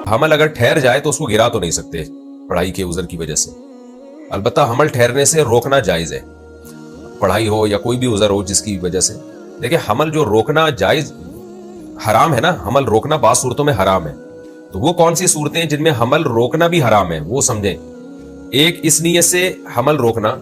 حمل اگر ٹھہر جائے تو اس کو گرا تو نہیں سکتے پڑھائی کے عذر کی وجہ سے، البتہ حمل ٹھہرنے سے روکنا جائز ہے، پڑھائی ہو یا کوئی بھی عذر ہو جس کی وجہ سے. دیکھیں حمل جو روکنا جائز حرام ہے نا، حمل روکنا بعض صورتوں میں حرام ہے. تو وہ کون سی صورتیں ہیں جن میں حمل روکنا بھی حرام ہے وہ سمجھیں. ایک اس نیت سے حمل روکنا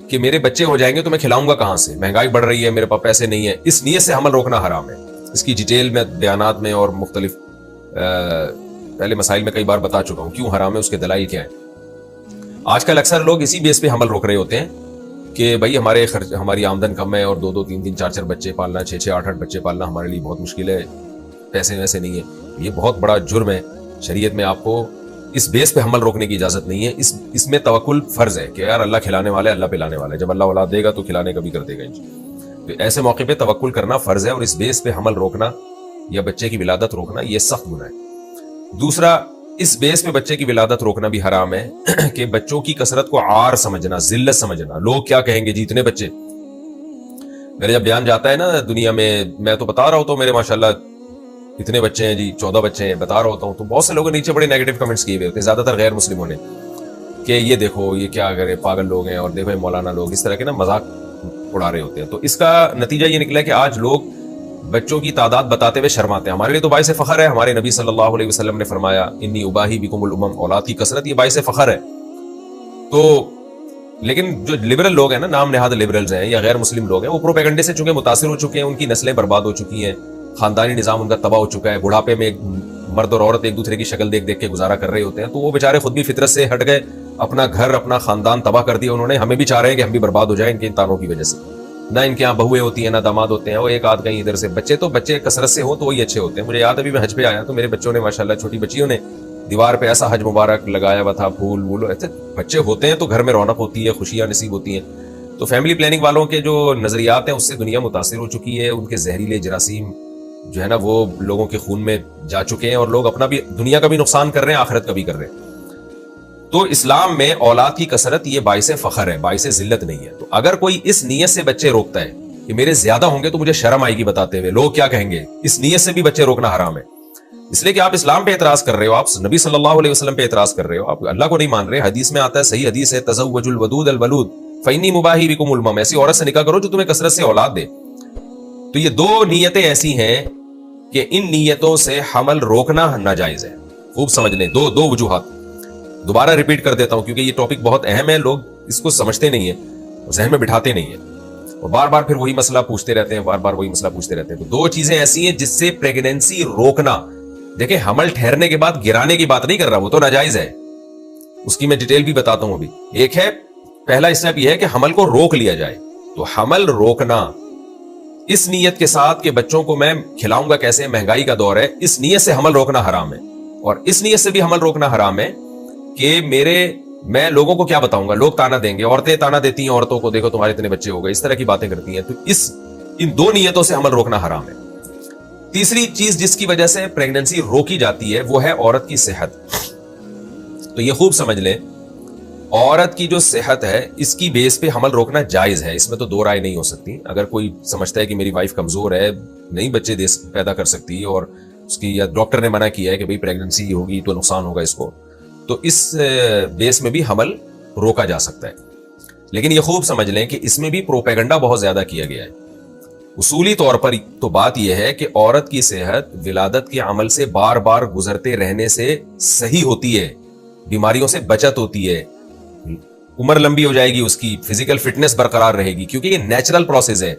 کہ میرے بچے ہو جائیں گے تو میں کھلاؤں گا کہاں سے، مہنگائی بڑھ رہی ہے، میرے پاس پیسے نہیں ہیں، اس نیت سے حمل روکنا حرام ہے. اس کی ڈیٹیل میں بیانات میں اور مختلف پہلے مسائل میں کئی بار بتا چکا ہوں کیوں حرام ہے، اس کے دلائل کیا ہیں. آج کل اکثر لوگ اسی بیس پہ حمل روک رہے ہوتے ہیں کہ بھائی ہماری آمدن کم ہے اور 2 3 4 بچے پالنا، 6 6 8 8 بچے پالنا ہمارے لیے بہت مشکل ہے، پیسے ویسے نہیں ہے. یہ بہت بڑا جرم ہے. شریعت میں آپ کو اس بیس پہ حمل روکنے کی اجازت نہیں ہے. اس میں توکل فرض ہے کہ یار اللہ کھلانے والا ہے، اللہ پلانے والا ہے، جب اللہ اولاد دے گا تو کھلانے کا بھی کر دے گا. تو ایسے موقع پہ توکل کرنا فرض ہے، اور اس بیس پہ حمل روکنا یا بچے کی ولادت روکنا یہ سخت گناہ ہے. دوسرا، اس بیس پہ بچے کی ولادت روکنا بھی حرام ہے کہ بچوں کی کثرت کو عار سمجھنا، ذلت سمجھنا. لوگ کیا کہیں گے جی اتنے بچے. میرے جب بیان جاتا ہے نا دنیا میں تو بتا رہا ہوتا ہوں میرے ماشاءاللہ اتنے بچے ہیں جی، 14 بچے ہیں بتا رہا ہوتا ہوں، تو بہت سے لوگوں نے نیچے بڑے نیگیٹو کمنٹس کیے ہوئے ہوتے ہیں، زیادہ تر غیر مسلموں نے، کہ یہ دیکھو یہ کیا کرے پاگل لوگ ہیں، اور دیکھو یہ مولانا لوگ، اس طرح کے نا مذاق اڑا رہے ہوتے ہیں. تو اس کا نتیجہ یہ نکلا کہ آج لوگ بچوں کی تعداد بتاتے ہوئے شرماتے ہیں. ہمارے لیے تو باعث فخر ہے، ہمارے نبی صلی اللہ علیہ وسلم نے فرمایا انی اباہی بکم الامم، اولاد کی کثرت یہ باعث فخر ہے. تو لیکن جو لبرل لوگ ہیں نا، نام نہاد لبرلز ہیں یا غیر مسلم لوگ ہیں، وہ پروپیگنڈے سے چونکہ متاثر ہو چکے ہیں، ان کی نسلیں برباد ہو چکی ہیں، خاندانی نظام ان کا تباہ ہو چکا ہے، بڑھاپے میں مرد اور عورت ایک دوسرے کی شکل دیکھ دیکھ کے گزارا کر رہے ہوتے ہیں. تو وہ بیچارے خود بھی فطرت سے ہٹ گئے، اپنا گھر اپنا خاندان تباہ کر دیا انہوں نے. ہمیں بھی چاہ رہے ہیں کہ ہم بھی برباد ہو جائیں ان کے انتانوں کی وجہ سے. نہ ان کے یہاں بہویں ہوتی ہیں نہ داماد ہوتے ہیں، وہ ایک آدھ کہیں ادھر سے. بچے کثرت سے ہوں تو وہی اچھے ہوتے ہیں. مجھے یاد ہے ابھی میں حج پہ آیا تو میرے بچوں نے ماشاءاللہ، چھوٹی بچیوں نے دیوار پہ ایسا حج مبارک لگایا ہوا تھا، پھول وول ایسے. بچے ہوتے ہیں تو گھر میں رونق ہوتی ہے، خوشیاں نصیب ہوتی ہیں. تو فیملی پلاننگ والوں کے جو نظریات ہیں اس سے دنیا متاثر ہو چکی ہے. ان کے زہریلے جراثیم جو ہے نا وہ لوگوں کے خون میں جا چکے ہیں، اور لوگ اپنا بھی دنیا کا بھی نقصان کر رہے ہیں، آخرت کا بھی کر رہے ہیں. تو اسلام میں اولاد کی کثرت یہ باعث فخر ہے، باعث ذلت نہیں ہے. تو اگر کوئی اس نیت سے بچے روکتا ہے کہ میرے زیادہ ہوں گے تو مجھے شرم آئے گی بتاتے ہوئے، لوگ کیا کہیں گے، اس نیت سے بھی بچے روکنا حرام ہے. اس لیے کہ آپ اسلام پہ اعتراض کر رہے ہو، آپ نبی صلی اللہ علیہ وسلم پہ اعتراض کر رہے ہو، آپ اللہ کو نہیں مان رہے. حدیث میں آتا ہے، صحیح حدیث ہے، تزوج الودود الولود فانی مباہی بکم الامم، ایسی عورت سے نکاح کرو جو تمہیں کثرت سے اولاد دے. تو یہ 2 نیتیں ایسی ہیں کہ ان نیتوں سے حمل روکنا ناجائز ہے. خوب سمجھ لیں، دو وجوہات. دوبارہ ریپیٹ کر دیتا ہوں کیونکہ یہ ٹاپک بہت اہم ہے، لوگ اس کو سمجھتے نہیں ہیں، ذہن میں بٹھاتے نہیں ہیں، اور بار بار پھر وہی مسئلہ پوچھتے رہتے ہیں، بار بار وہی مسئلہ پوچھتے رہتے ہیں. تو 2 چیزیں ایسی ہیں جس سے پریگنینسی روکنا. دیکھیں حمل ٹھہرنے کے بعد گرانے کی بات نہیں کر رہا، وہ تو ناجائز ہے، اس کی میں ڈیٹیل بھی بتاتا ہوں ابھی. ایک ہے، پہلا اسٹیپ یہ ہے کہ حمل کو روک لیا جائے. تو حمل روکنا اس نیت کے ساتھ کہ بچوں کو میں کھلاؤں گا کیسے، مہنگائی کا دور ہے، اس نیت سے حمل روکنا حرام ہے. اور اس نیت سے بھی حمل روکنا حرام ہے کہ میں لوگوں کو کیا بتاؤں گا، لوگ تانا دیں گے، عورتیں تانا دیتی ہیں عورتوں کو، دیکھو تمہارے اتنے بچے ہو گئے، اس طرح کی باتیں کرتی ہیں. تو ان 2 نیتوں سے حمل روکنا حرام ہے. تیسری چیز جس کی وجہ سے پریگننسی روکی جاتی ہے وہ ہے عورت کی صحت. تو یہ خوب سمجھ لیں، عورت کی جو صحت ہے اس کی بیس پہ حمل روکنا جائز ہے، اس میں تو 2 رائے نہیں ہو سکتی. اگر کوئی سمجھتا ہے کہ میری وائف کمزور ہے، نہیں بچے پیدا کر سکتی، اور اس کی یا ڈاکٹر نے منع کیا ہے کہ بھئی پریگننسی ہوگی تو نقصان ہوگا اس کو، تو اس بیس میں بھی حمل روکا جا سکتا ہے. لیکن یہ خوب سمجھ لیں کہ اس میں بھی پروپیگنڈا بہت زیادہ کیا گیا ہے. اصولی طور پر تو بات یہ ہے کہ عورت کی صحت ولادت کے عمل سے بار بار گزرتے رہنے سے صحیح ہوتی ہے، بیماریوں سے بچت ہوتی ہے، عمر لمبی ہو جائے گی، اس کی فزیکل فٹنس برقرار رہے گی، کیونکہ یہ نیچرل پروسیس ہے.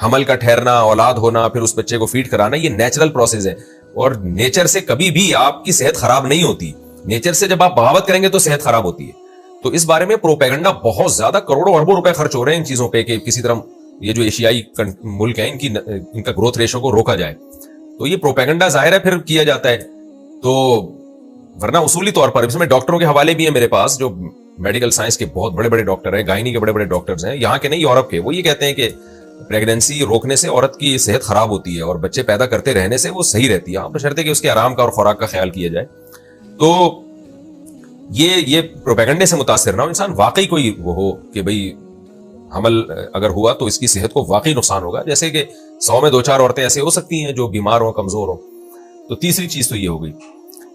حمل کا ٹھہرنا، اولاد ہونا، پھر اس بچے کو فیڈ کرانا، یہ نیچرل پروسیس ہے. اور نیچر سے کبھی بھی آپ کی صحت خراب نہیں ہوتی. نیچر سے جب آپ بغاوت کریں گے تو صحت خراب ہوتی ہے. تو اس بارے میں پروپیگنڈا بہت زیادہ، کروڑوں اربوں روپے خرچ ہو رہے ہیں ان چیزوں پہ کہ کسی طرح یہ جو ایشیائی ملک ہیں ان کا گروتھ ریشو کو روکا جائے. تو یہ پروپیگنڈا ظاہر ہے پھر کیا جاتا ہے. تو ورنہ اصولی طور پر اس میں ڈاکٹروں کے حوالے بھی ہیں میرے پاس، جو میڈیکل سائنس کے بہت بڑے بڑے ڈاکٹر ہیں، گائنی کے بڑے بڑے ڈاکٹرز ہیں، یہاں کے نہیں یورپ کے. وہ یہ کہتے ہیں کہ پریگننسی روکنے سے عورت کی صحت خراب ہوتی ہے اور بچے پیدا کرتے رہنے سے وہ صحیح رہتی ہے، بشرطے کہ اس کے آرام کا اور خوراک کا خیال کیا جائے. تو یہ پروپیگنڈے سے متاثر نہ ہو انسان، واقعی کوئی وہ ہو کہ بھئی حمل اگر ہوا تو اس کی صحت کو واقعی نقصان ہوگا، جیسے کہ 100 میں 2-4 عورتیں ایسے ہو سکتی ہیں جو بیمار ہوں، کمزور ہوں. تو تیسری چیز تو یہ ہو گئی.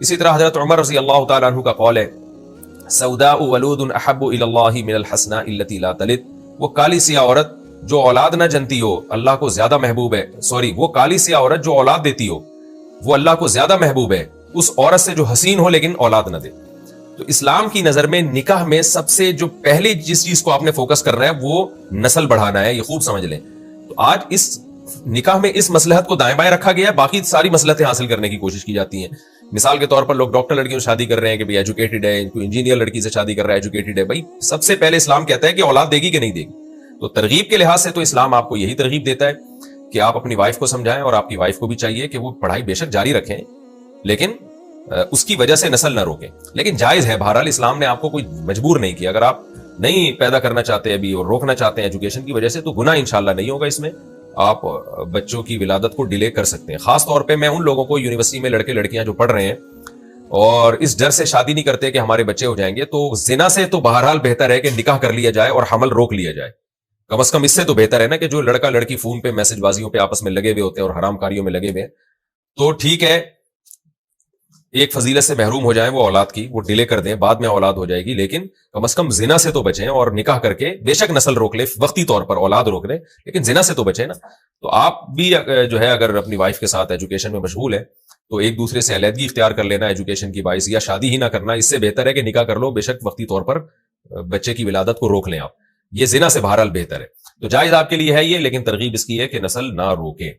اسی طرح حضرت عمر رضی اللہ تعالیٰ عنہ کا قول ہے سوداء ولود احب الی اللہ من الحسناء التي لا تلد، وہ کالی سیاہ عورت جو اولاد نہ جنتی ہو اللہ کو زیادہ محبوب ہے، وہ کالی سیاہ عورت جو اولاد دیتی ہو وہ اللہ کو زیادہ محبوب ہے اس عورت سے جو حسین ہو لیکن اولاد نہ دے۔ تو اسلام کی نظر میں نکاح میں سب سے جو پہلے جس چیز کو آپ نے فوکس کرنا ہے وہ نسل بڑھانا ہے، یہ خوب سمجھ لیں۔ تو آج اس نکاح میں اس مصلحت کو دائیں بائیں رکھا گیا ہے، باقی ساری مصلحتیں حاصل کرنے کی کوشش کی جاتی ہیں۔ مثال کے طور پر لوگ ڈاکٹر لڑکیوں سے شادی کر رہے ہیں کہ بھئی ایجوکیٹڈ ہے، کوئی انجینئر لڑکی سے شادی کر رہا ہے ایجوکیٹڈ ہے، بھائی سب سے پہلے اسلام کہتا ہے کہ اولاد دے گی کہ نہیں دے گی۔ تو ترغیب کے لحاظ سے تو اسلام آپ کو یہی ترغیب دیتا ہے کہ آپ اپنی وائف کو سمجھائیں، اور آپ کی وائف کو بھی چاہیے کہ وہ پڑھائی بے شک جاری رکھیں لیکن اس کی وجہ سے نسل نہ روکیں، لیکن جائز ہے۔ بہرحال اسلام نے آپ کو کوئی مجبور نہیں کیا، اگر آپ نہیں پیدا کرنا چاہتے ابھی اور روکنا چاہتے ہیں ایجوکیشن کی وجہ سے تو گناہ انشاءاللہ نہیں ہوگا، اس میں آپ بچوں کی ولادت کو ڈیلے کر سکتے ہیں۔ خاص طور پہ میں ان لوگوں کو یونیورسٹی میں لڑکے لڑکیاں جو پڑھ رہے ہیں اور اس ڈر سے شادی نہیں کرتے کہ ہمارے بچے ہو جائیں گے، تو زنا سے تو بہرحال بہتر ہے کہ نکاح کر لیا جائے اور حمل روک لیا جائے، کم از کم اس سے تو بہتر ہے نا کہ جو لڑکا لڑکی فون پہ میسج بازیوں پہ آپس میں لگے ہوئے ہوتے ہیں اور حرام کاریوں میں لگے ہوئے ہیں، تو ٹھیک ہے ایک فضیلت سے محروم ہو جائیں وہ اولاد کی، وہ ڈیلے کر دیں، بعد میں اولاد ہو جائے گی، لیکن کم از کم زنا سے تو بچیں اور نکاح کر کے بے شک نسل روک لے، وقتی طور پر اولاد روک لے لیکن زنا سے تو بچیں نا۔ تو آپ بھی جو ہے اگر اپنی وائف کے ساتھ ایجوکیشن میں مشغول ہے تو ایک دوسرے سے علیحدگی اختیار کر لینا ایجوکیشن کی باعث، یا شادی ہی نہ کرنا، اس سے بہتر ہے کہ نکاح کر لو، بے شک وقتی طور پر بچے کی ولادت کو روک لیں آپ، یہ زنا سے بہرحال بہتر ہے۔ تو جائز آپ کے لیے ہے یہ، لیکن ترغیب اس کی ہے کہ نسل نہ روکے۔